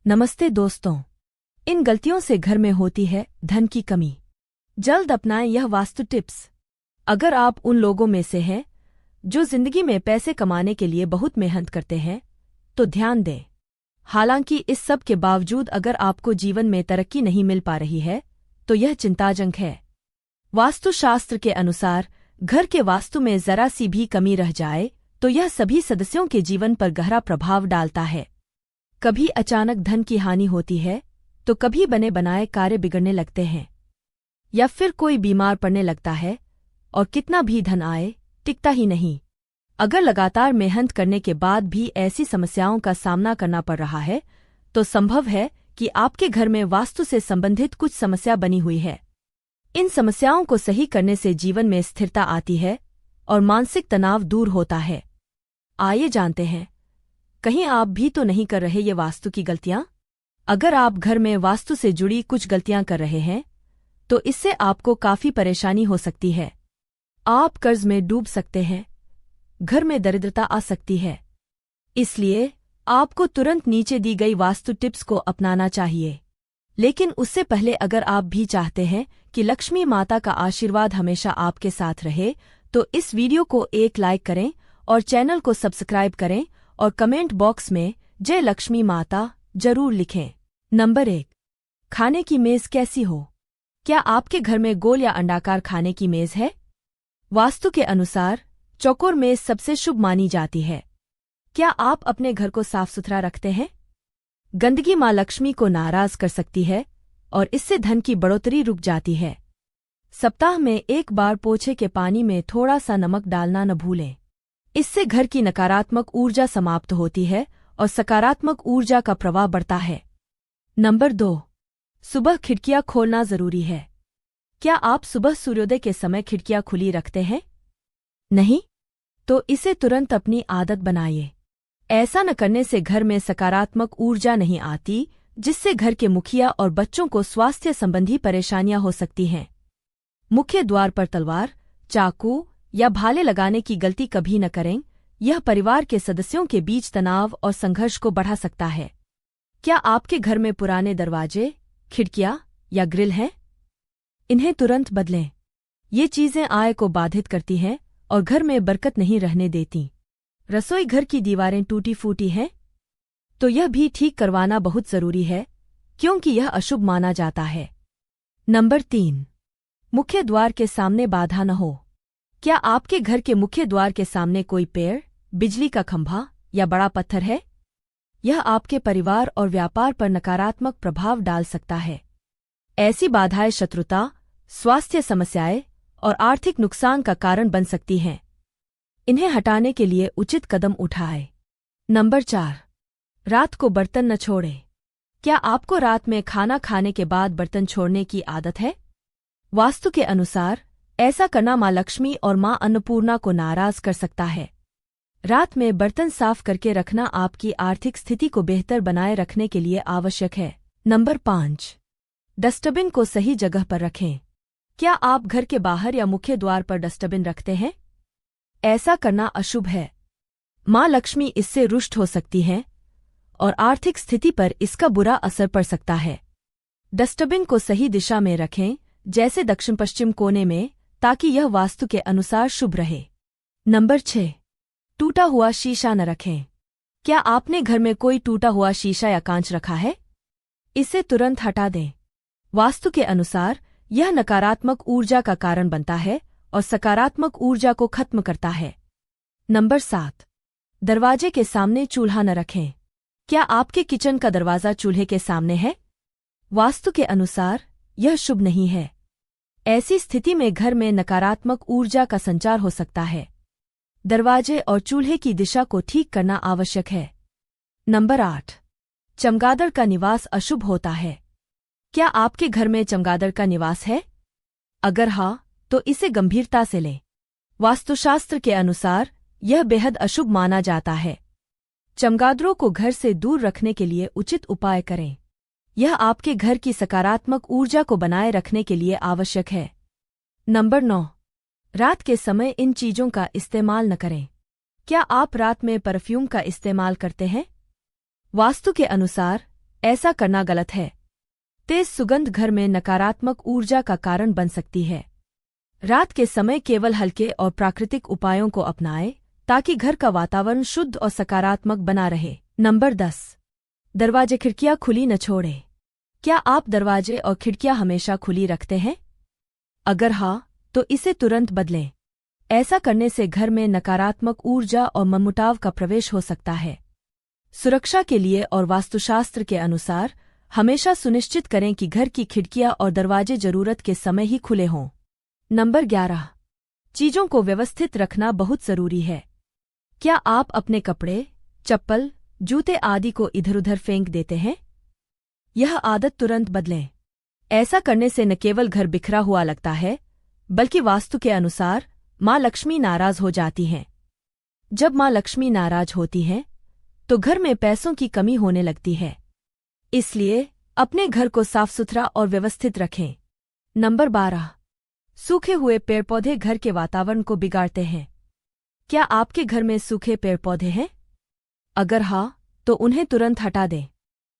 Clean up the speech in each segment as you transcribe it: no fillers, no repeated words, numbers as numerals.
नमस्ते दोस्तों। इन गलतियों से घर में होती है धन की कमी। जल्द अपनाएं यह वास्तु टिप्स। अगर आप उन लोगों में से हैं जो जिंदगी में पैसे कमाने के लिए बहुत मेहनत करते हैं तो ध्यान दें। हालांकि इस सब के बावजूद अगर आपको जीवन में तरक्की नहीं मिल पा रही है तो यह चिंताजनक है। वास्तुशास्त्र के अनुसार घर के वास्तु में जरा सी भी कमी रह जाए तो यह सभी सदस्यों के जीवन पर गहरा प्रभाव डालता है। कभी अचानक धन की हानि होती है तो कभी बने बनाए कार्य बिगड़ने लगते हैं या फिर कोई बीमार पड़ने लगता है और कितना भी धन आए टिकता ही नहीं। अगर लगातार मेहनत करने के बाद भी ऐसी समस्याओं का सामना करना पड़ रहा है तो संभव है कि आपके घर में वास्तु से संबंधित कुछ समस्या बनी हुई है। इन समस्याओं को सही करने से जीवन में स्थिरता आती है और मानसिक तनाव दूर होता है। आइए जानते हैं, कहीं आप भी तो नहीं कर रहे ये वास्तु की गलतियां? अगर आप घर में वास्तु से जुड़ी कुछ गलतियां कर रहे हैं तो इससे आपको काफी परेशानी हो सकती है। आप कर्ज में डूब सकते हैं, घर में दरिद्रता आ सकती है। इसलिए आपको तुरंत नीचे दी गई वास्तु टिप्स को अपनाना चाहिए। लेकिन उससे पहले अगर आप भी चाहते हैं कि लक्ष्मी माता का आशीर्वाद हमेशा आपके साथ रहे तो इस वीडियो को एक लाइक करें और चैनल को सब्सक्राइब करें और कमेंट बॉक्स में जय लक्ष्मी माता जरूर लिखें। नंबर 1, खाने की मेज कैसी हो? क्या आपके घर में गोल या अंडाकार खाने की मेज है? वास्तु के अनुसार चौकोर मेज सबसे शुभ मानी जाती है। क्या आप अपने घर को साफ सुथरा रखते हैं? गंदगी मां लक्ष्मी को नाराज कर सकती है और इससे धन की बढ़ोतरी रुक जाती है। सप्ताह में एक बार पोछे के पानी में थोड़ा सा नमक डालना न भूलें। इससे घर की नकारात्मक ऊर्जा समाप्त होती है और सकारात्मक ऊर्जा का प्रवाह बढ़ता है। नंबर 2, सुबह खिड़कियां खोलना जरूरी है। क्या आप सुबह सूर्योदय के समय खिड़कियां खुली रखते हैं? नहीं? तो इसे तुरंत अपनी आदत बनाइए। ऐसा न करने से घर में सकारात्मक ऊर्जा नहीं आती, जिससे घर के मुखिया और बच्चों को स्वास्थ्य संबंधी परेशानियां हो सकती हैं। मुख्य द्वार पर तलवार, चाकू या भाले लगाने की गलती कभी न करें। यह परिवार के सदस्यों के बीच तनाव और संघर्ष को बढ़ा सकता है। क्या आपके घर में पुराने दरवाजे, खिड़कियां या ग्रिल हैं? इन्हें तुरंत बदलें। ये चीजें आय को बाधित करती हैं और घर में बरकत नहीं रहने देती। रसोई घर की दीवारें टूटी फूटी हैं तो यह भी ठीक करवाना बहुत जरूरी है, क्योंकि यह अशुभ माना जाता है। नंबर 3, मुख्य द्वार के सामने बाधा न हो। क्या आपके घर के मुख्य द्वार के सामने कोई पेड़, बिजली का खंभा या बड़ा पत्थर है? यह आपके परिवार और व्यापार पर नकारात्मक प्रभाव डाल सकता है। ऐसी बाधाएं शत्रुता, स्वास्थ्य समस्याएं और आर्थिक नुकसान का कारण बन सकती हैं। इन्हें हटाने के लिए उचित कदम उठाएं। नंबर 4, रात को बर्तन न छोड़ें। क्या आपको रात में खाना खाने के बाद बर्तन छोड़ने की आदत है? वास्तु के अनुसार ऐसा करना मां लक्ष्मी और मां अन्नपूर्णा को नाराज कर सकता है। रात में बर्तन साफ करके रखना आपकी आर्थिक स्थिति को बेहतर बनाए रखने के लिए आवश्यक है। नंबर 5, डस्टबिन को सही जगह पर रखें। क्या आप घर के बाहर या मुख्य द्वार पर डस्टबिन रखते हैं? ऐसा करना अशुभ है। मां लक्ष्मी इससे रुष्ट हो सकती हैं और आर्थिक स्थिति पर इसका बुरा असर पड़ सकता है। डस्टबिन को सही दिशा में रखें, जैसे दक्षिण पश्चिम कोने में, ताकि यह वास्तु के अनुसार शुभ रहे। नंबर 6, टूटा हुआ शीशा न रखें। क्या आपने घर में कोई टूटा हुआ शीशा या कांच रखा है? इसे तुरंत हटा दें। वास्तु के अनुसार यह नकारात्मक ऊर्जा का कारण बनता है और सकारात्मक ऊर्जा को खत्म करता है। नंबर 7, दरवाजे के सामने चूल्हा न रखें। क्या आपके किचन का दरवाजा चूल्हे के सामने है? वास्तु के अनुसार यह शुभ नहीं है। ऐसी स्थिति में घर में नकारात्मक ऊर्जा का संचार हो सकता है। दरवाजे और चूल्हे की दिशा को ठीक करना आवश्यक है। नंबर 8, चमगादड़ का निवास अशुभ होता है। क्या आपके घर में चमगादड़ का निवास है? अगर हाँ, तो इसे गंभीरता से लें। वास्तुशास्त्र के अनुसार यह बेहद अशुभ माना जाता है। चमगादड़ों को घर से दूर रखने के लिए उचित उपाय करें। यह आपके घर की सकारात्मक ऊर्जा को बनाए रखने के लिए आवश्यक है। नंबर 9, रात के समय इन चीजों का इस्तेमाल न करें। क्या आप रात में परफ्यूम का इस्तेमाल करते हैं? वास्तु के अनुसार ऐसा करना गलत है। तेज सुगंध घर में नकारात्मक ऊर्जा का कारण बन सकती है। रात के समय केवल हल्के और प्राकृतिक उपायों को अपनाएं ताकि घर का वातावरण शुद्ध और सकारात्मक बना रहे। नंबर 10। दरवाजे खिड़कियां खुली न छोड़ें। क्या आप दरवाजे और खिड़कियां हमेशा खुली रखते हैं? अगर हाँ, तो इसे तुरंत बदलें। ऐसा करने से घर में नकारात्मक ऊर्जा और मनमुटाव का प्रवेश हो सकता है। सुरक्षा के लिए और वास्तुशास्त्र के अनुसार हमेशा सुनिश्चित करें कि घर की खिड़कियां और दरवाजे जरूरत के समय ही खुले हों। नंबर 11। चीजों को व्यवस्थित रखना बहुत जरूरी है। क्या आप अपने कपड़े, चप्पल, जूते आदि को इधर-उधर फेंक देते हैं? यह आदत तुरंत बदलें। ऐसा करने से न केवल घर बिखरा हुआ लगता है, बल्कि वास्तु के अनुसार माँ लक्ष्मी नाराज हो जाती हैं। जब माँ लक्ष्मी नाराज होती हैं, तो घर में पैसों की कमी होने लगती है। इसलिए अपने घर को साफ सुथरा और व्यवस्थित रखें। नंबर 12। सूखे हुए पेड़ पौधे घर के वातावरण को बिगाड़ते हैं। क्या आपके घर में सूखे पेड़ पौधे हैं? अगर हाँ, तो उन्हें तुरंत हटा दें।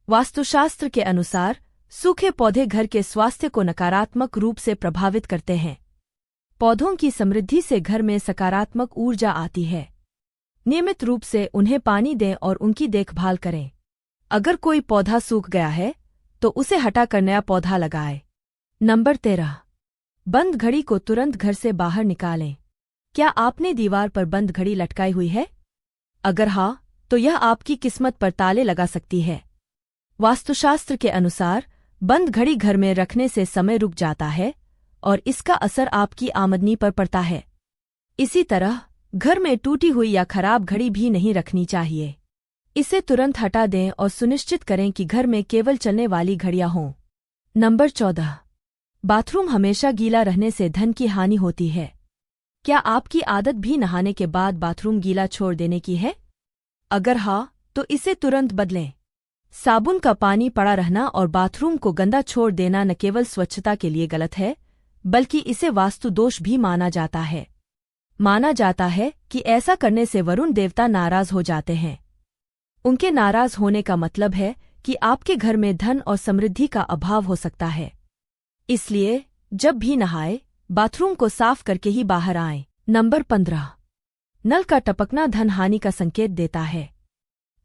वास्तुशास्त्र के अनुसार सूखे पौधे घर के स्वास्थ्य को नकारात्मक रूप से प्रभावित करते हैं। पौधों की समृद्धि से घर में सकारात्मक ऊर्जा आती है। नियमित रूप से उन्हें पानी दें और उनकी देखभाल करें। अगर कोई पौधा सूख गया है, तो उसे हटाकर नया पौधा लगाएं। नंबर 13। बंद घड़ी को तुरंत घर से बाहर निकालें। क्या आपने दीवार पर बंद घड़ी लटकाई हुई है? अगर हाँ, तो यह आपकी किस्मत पर ताले लगा सकती है। वास्तुशास्त्र के अनुसार बंद घड़ी घर में रखने से समय रुक जाता है और इसका असर आपकी आमदनी पर पड़ता है। इसी तरह घर में टूटी हुई या खराब घड़ी भी नहीं रखनी चाहिए। इसे तुरंत हटा दें और सुनिश्चित करें कि घर में केवल चलने वाली घड़ियां हों। नंबर 14। बाथरूम हमेशा गीला रहने से धन की हानि होती है। क्या आपकी आदत भी नहाने के बाद बाथरूम गीला छोड़ देने की है? अगर हाँ, तो इसे तुरंत बदलें। साबुन का पानी पड़ा रहना और बाथरूम को गंदा छोड़ देना न केवल स्वच्छता के लिए गलत है, बल्कि इसे वास्तु दोष भी माना जाता है। माना जाता है कि ऐसा करने से वरुण देवता नाराज हो जाते हैं। उनके नाराज होने का मतलब है कि आपके घर में धन और समृद्धि का अभाव हो सकता है। इसलिए जब भी नहाए, बाथरूम को साफ करके ही बाहर आएं। नंबर 15। नल का टपकना धन हानि का संकेत देता है।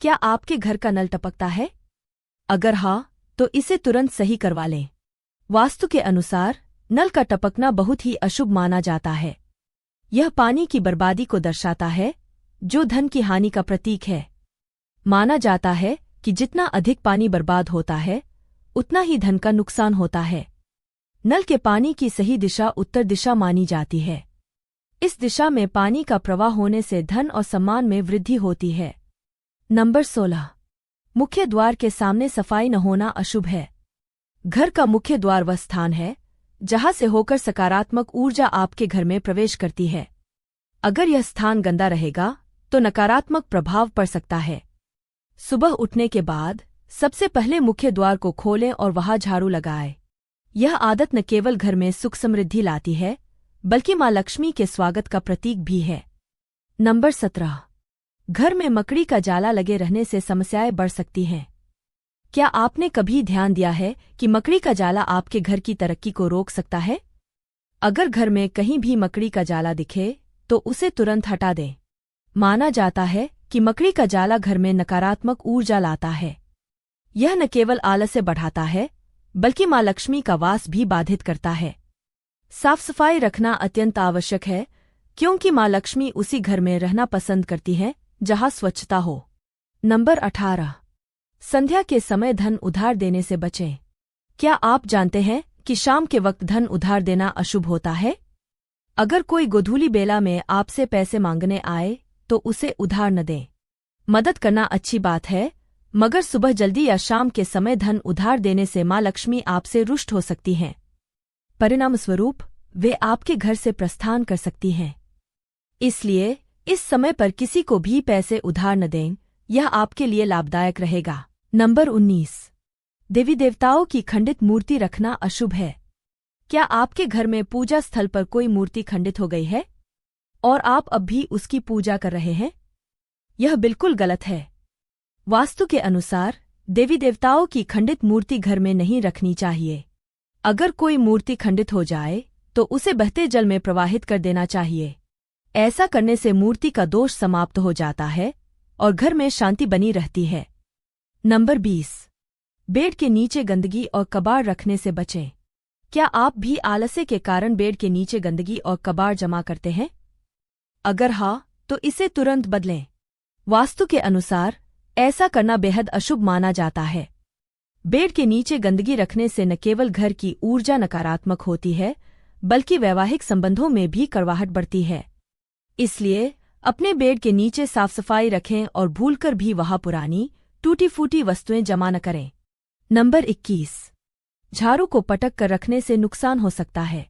क्या आपके घर का नल टपकता है? अगर हाँ, तो इसे तुरंत सही करवा लें। वास्तु के अनुसार नल का टपकना बहुत ही अशुभ माना जाता है। यह पानी की बर्बादी को दर्शाता है, जो धन की हानि का प्रतीक है। माना जाता है कि जितना अधिक पानी बर्बाद होता है, उतना ही धन का नुकसान होता है। नल के पानी की सही दिशा उत्तर दिशा मानी जाती है। इस दिशा में पानी का प्रवाह होने से धन और सम्मान में वृद्धि होती है। नंबर 16। मुख्य द्वार के सामने सफाई न होना अशुभ है। घर का मुख्य द्वार वह स्थान है जहां से होकर सकारात्मक ऊर्जा आपके घर में प्रवेश करती है। अगर यह स्थान गंदा रहेगा, तो नकारात्मक प्रभाव पड़ सकता है। सुबह उठने के बाद सबसे पहले मुख्य द्वार को खोलें और वहां झाड़ू लगाएं। यह आदत न केवल घर में सुख समृद्धि लाती है, बल्कि माँ लक्ष्मी के स्वागत का प्रतीक भी है। नंबर 17। घर में मकड़ी का जाला लगे रहने से समस्याएं बढ़ सकती हैं। क्या आपने कभी ध्यान दिया है कि मकड़ी का जाला आपके घर की तरक्की को रोक सकता है? अगर घर में कहीं भी मकड़ी का जाला दिखे, तो उसे तुरंत हटा दें। माना जाता है कि मकड़ी का जाला घर में नकारात्मक ऊर्जा लाता है। यह न केवल आलस्य बढ़ाता है, बल्कि माँ लक्ष्मी का वास भी बाधित करता है। साफ सफाई रखना अत्यंत आवश्यक है, क्योंकि माँ लक्ष्मी उसी घर में रहना पसंद करती हैं जहां स्वच्छता हो। नंबर 18। संध्या के समय धन उधार देने से बचें। क्या आप जानते हैं कि शाम के वक्त धन उधार देना अशुभ होता है? अगर कोई गोधूली बेला में आपसे पैसे मांगने आए, तो उसे उधार न दें। मदद करना अच्छी बात है, मगर सुबह जल्दी या शाम के समय धन उधार देने से माँ लक्ष्मी आपसे रुष्ट हो सकती हैं। परिणाम स्वरूप वे आपके घर से प्रस्थान कर सकती हैं। इसलिए इस समय पर किसी को भी पैसे उधार न दें, यह आपके लिए लाभदायक रहेगा। नंबर 19। देवी देवताओं की खंडित मूर्ति रखना अशुभ है। क्या आपके घर में पूजा स्थल पर कोई मूर्ति खंडित हो गई है और आप अब भी उसकी पूजा कर रहे हैं? यह बिल्कुल गलत है। वास्तु के अनुसार देवी देवताओं की खंडित मूर्ति घर में नहीं रखनी चाहिए। अगर कोई मूर्ति खंडित हो जाए तो उसे बहते जल में प्रवाहित कर देना चाहिए। ऐसा करने से मूर्ति का दोष समाप्त हो जाता है और घर में शांति बनी रहती है। नंबर 20। बेड के नीचे गंदगी और कबाड़ रखने से बचें। क्या आप भी आलस्य के कारण बेड के नीचे गंदगी और कबाड़ जमा करते हैं? अगर हाँ, तो इसे तुरंत बदलें। वास्तु के अनुसार ऐसा करना बेहद अशुभ माना जाता है। बेड के नीचे गंदगी रखने से न केवल घर की ऊर्जा नकारात्मक होती है, बल्कि वैवाहिक संबंधों में भी कड़वाहट बढ़ती है। इसलिए अपने बेड के नीचे साफ सफाई रखें और भूलकर भी वहां पुरानी टूटी फूटी वस्तुएं जमा न करें। नंबर 21। झाड़ू को पटक कर रखने से नुकसान हो सकता है।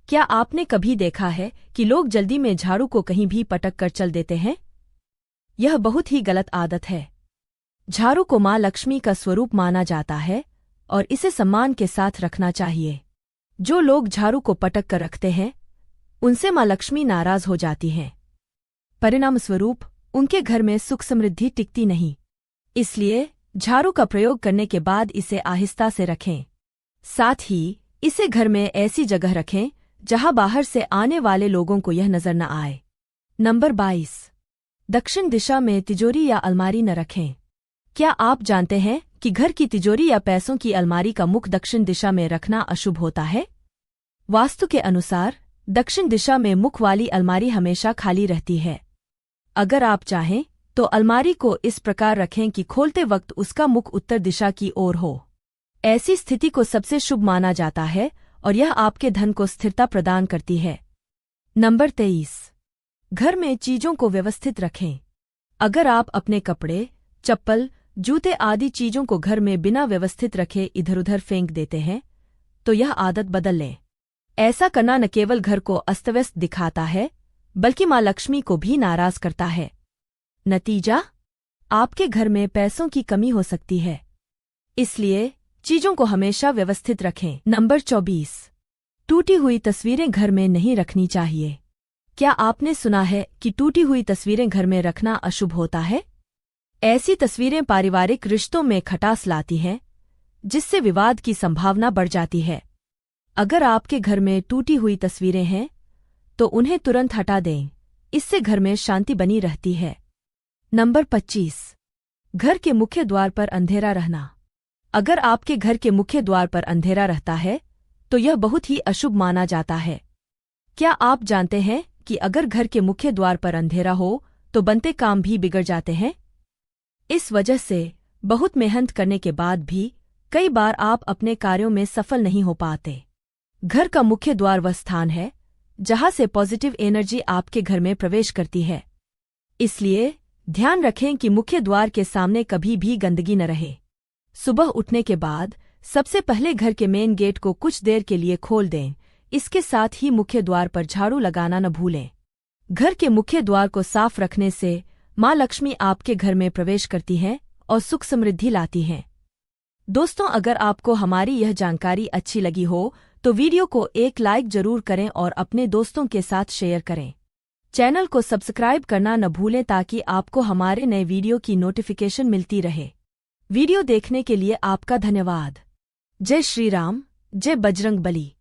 क्या आपने कभी देखा है कि लोग जल्दी में झाड़ू को कहीं भी पटक कर चल देते हैं? यह बहुत ही गलत आदत है। झाड़ू को माँ लक्ष्मी का स्वरूप माना जाता है और इसे सम्मान के साथ रखना चाहिए। जो लोग झाड़ू को पटक कर रखते हैं, उनसे माँ लक्ष्मी नाराज हो जाती हैं। परिणाम स्वरूप उनके घर में सुख समृद्धि टिकती नहीं। इसलिए झाड़ू का प्रयोग करने के बाद इसे आहिस्ता से रखें। साथ ही इसे घर में ऐसी जगह रखें जहां बाहर से आने वाले लोगों को यह नजर न आए। नंबर 22। दक्षिण दिशा में तिजोरी या अलमारी न रखें। क्या आप जानते हैं कि घर की तिजोरी या पैसों की अलमारी का मुख दक्षिण दिशा में रखना अशुभ होता है? वास्तु के अनुसार दक्षिण दिशा में मुख वाली अलमारी हमेशा खाली रहती है। अगर आप चाहें तो अलमारी को इस प्रकार रखें कि खोलते वक्त उसका मुख उत्तर दिशा की ओर हो। ऐसी स्थिति को सबसे शुभ माना जाता है और यह आपके धन को स्थिरता प्रदान करती है। नंबर 23। घर में चीजों को व्यवस्थित रखें। अगर आप अपने कपड़े, चप्पल, जूते आदि चीजों को घर में बिना व्यवस्थित रखे इधर उधर फेंक देते हैं, तो यह आदत बदल लें। ऐसा करना न केवल घर को अस्तव्यस्त दिखाता है, बल्कि माँ लक्ष्मी को भी नाराज करता है। नतीजा, आपके घर में पैसों की कमी हो सकती है। इसलिए चीजों को हमेशा व्यवस्थित रखें। नंबर 24। टूटी हुई तस्वीरें घर में नहीं रखनी चाहिए। क्या आपने सुना है कि टूटी हुई तस्वीरें घर में रखना अशुभ होता है? ऐसी तस्वीरें पारिवारिक रिश्तों में खटास लाती हैं, जिससे विवाद की संभावना बढ़ जाती है। अगर आपके घर में टूटी हुई तस्वीरें हैं, तो उन्हें तुरंत हटा दें। इससे घर में शांति बनी रहती है। नंबर 25। घर के मुख्य द्वार पर अंधेरा रहना। अगर आपके घर के मुख्य द्वार पर अंधेरा रहता है, तो यह बहुत ही अशुभ माना जाता है। क्या आप जानते हैं कि अगर घर के मुख्य द्वार पर अंधेरा हो तो बनते काम भी बिगड़ जाते हैं? इस वजह से बहुत मेहनत करने के बाद भी कई बार आप अपने कार्यों में सफल नहीं हो पाते। घर का मुख्य द्वार वह स्थान है जहां से पॉजिटिव एनर्जी आपके घर में प्रवेश करती है। इसलिए ध्यान रखें कि मुख्य द्वार के सामने कभी भी गंदगी न रहे। सुबह उठने के बाद सबसे पहले घर के मेन गेट को कुछ देर के लिए खोल दें। इसके साथ ही मुख्य द्वार पर झाड़ू लगाना न भूलें। घर के मुख्य द्वार को साफ रखने से माँ लक्ष्मी आपके घर में प्रवेश करती हैं और सुख समृद्धि लाती हैं। दोस्तों, अगर आपको हमारी यह जानकारी अच्छी लगी हो तो वीडियो को एक लाइक जरूर करें और अपने दोस्तों के साथ शेयर करें। चैनल को सब्सक्राइब करना न भूलें ताकि आपको हमारे नए वीडियो की नोटिफिकेशन मिलती रहे। वीडियो देखने के लिए आपका धन्यवाद। जय श्री राम, जय बजरंग बली।